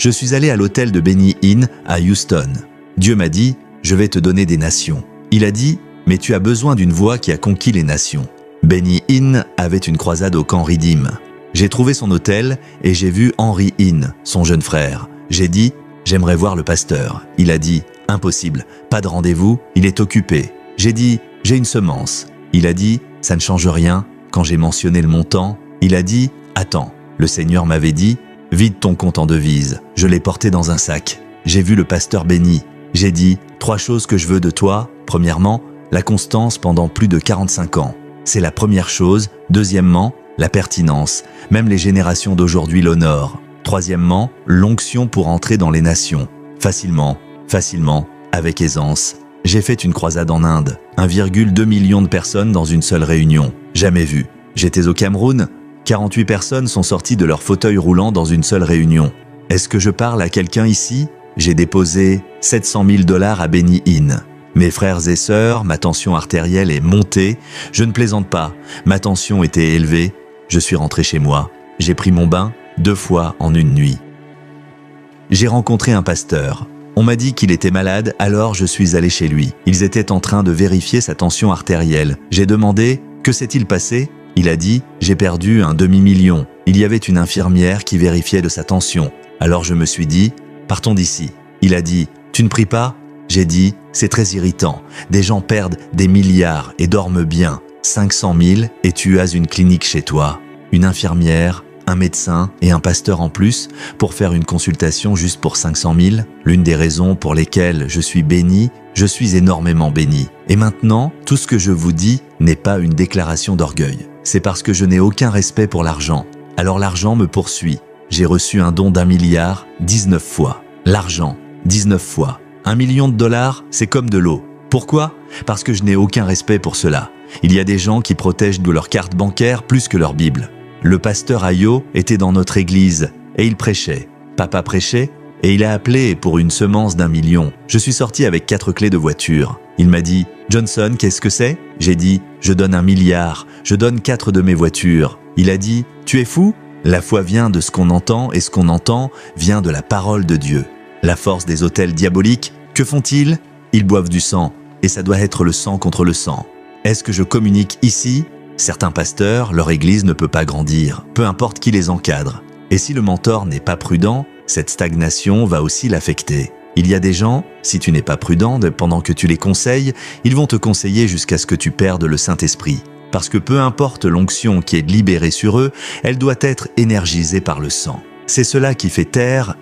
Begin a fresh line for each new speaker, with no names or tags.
Je suis allé à l'hôtel de Benny Hinn à Houston. Dieu m'a dit, je vais te donner des nations. Il a dit, mais tu as besoin d'une voix qui a conquis les nations. Benny Hinn avait une croisade au camp Redeem. J'ai trouvé son hôtel et j'ai vu Henry Hinn, son jeune frère. J'ai dit, j'aimerais voir le pasteur. Il a dit, impossible, pas de rendez-vous, il est occupé. J'ai dit, j'ai une semence. Il a dit, ça ne change rien. Quand j'ai mentionné le montant, il a dit, attends, le Seigneur m'avait dit, vide ton compte en devises. Je l'ai porté dans un sac. J'ai vu le pasteur Benny. J'ai dit, 3 choses que je veux de toi. Premièrement, la constance pendant plus de 45 ans. C'est la première chose. Deuxièmement, la pertinence. Même les générations d'aujourd'hui l'honorent. Troisièmement, l'onction pour entrer dans les nations. Facilement, avec aisance. J'ai fait une croisade en Inde. 1,2 million de personnes dans une seule réunion. Jamais vu. J'étais au Cameroun. 48 personnes sont sorties de leur fauteuil roulant dans une seule réunion. Est-ce que je parle à quelqu'un ici? J'ai déposé $700 000 à Benny Hinn. Mes frères et sœurs, ma tension artérielle est montée. Je ne plaisante pas. Ma tension était élevée. Je suis rentré chez moi. J'ai pris mon bain 2 fois en une nuit. J'ai rencontré un pasteur. On m'a dit qu'il était malade, alors je suis allé chez lui. Ils étaient en train de vérifier sa tension artérielle. J'ai demandé « Que s'est-il passé ?» Il a dit « J'ai perdu un demi-million. » Il y avait une infirmière qui vérifiait de sa tension. Alors je me suis dit « Partons d'ici. » Il a dit « Tu ne pries pas ?» J'ai dit « C'est très irritant. Des gens perdent des milliards et dorment bien. 500 000 et tu as une clinique chez toi. Une infirmière, un médecin et un pasteur en plus pour faire une consultation juste pour 500 000. L'une des raisons pour lesquelles je suis béni, je suis énormément béni. Et maintenant, tout ce que je vous dis n'est pas une déclaration d'orgueil. C'est parce que je n'ai aucun respect pour l'argent. Alors l'argent me poursuit. J'ai reçu un don d'1 milliard 19 fois. L'argent, 19 fois. $1 million, c'est comme de l'eau. Pourquoi? Parce que je n'ai aucun respect pour cela. Il y a des gens qui protègent de leur carte bancaire plus que leur Bible. Le pasteur Ayo était dans notre église et il prêchait. Papa prêchait et il a appelé pour une semence d'1 million. Je suis sorti avec 4 clés de voiture. Il m'a dit « Johnson, qu'est-ce que c'est ?» J'ai dit « Je donne 1 milliard. Je donne 4 de mes voitures. » Il a dit « Tu es fou ?» La foi vient de ce qu'on entend et ce qu'on entend vient de la parole de Dieu. La force des autels diaboliques, que font-ils? Ils boivent du sang et ça doit être le sang contre le sang. Est-ce que je communique ici? Certains pasteurs, leur église ne peut pas grandir, peu importe qui les encadre. Et si le mentor n'est pas prudent, cette stagnation va aussi l'affecter. Il y a des gens, si tu n'es pas prudent, pendant que tu les conseilles, ils vont te conseiller jusqu'à ce que tu perdes le Saint-Esprit. Parce que peu importe l'onction qui est libérée sur eux, elle doit être énergisée par le sang. C'est cela qui fait taire